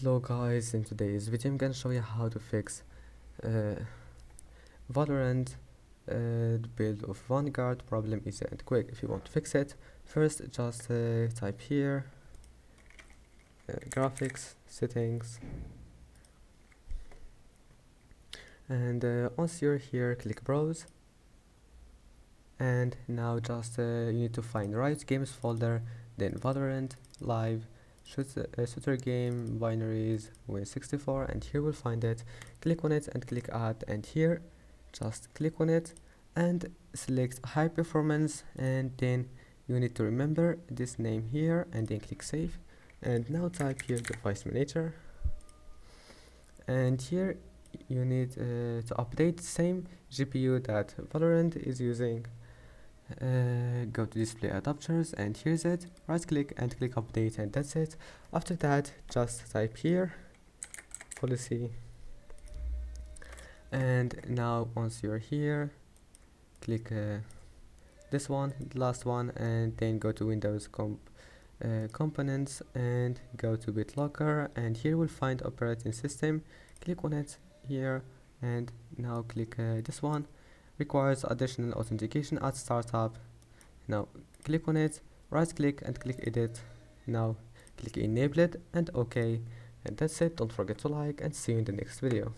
Hello guys, in today's video I'm gonna show you how to fix uh, Valorant build of Vanguard problem easy and quick. If you want to fix it, first just type here graphics settings, and once you're here click browse, and now just you need to find Riot Games folder, then Valorant live shooter game binaries Win64, and here we'll find it. Click on it and click add, and here just click on it and select high performance, and then you need to remember this name here and then click save. And now type here device manager, and here you need to update the same GPU that Valorant is using. Go to display adapters, and here's it. Right click and click update, and that's it. After that just type here policy, and now once you're here click this one, the last one, and then go to Windows components and go to BitLocker, and here we'll find operating system. Click on it here, and now click this one, requires additional authentication at startup. Now click on it, right click and click edit. Now click enable it and OK, and that's it. Don't forget to like, and see you in the next video.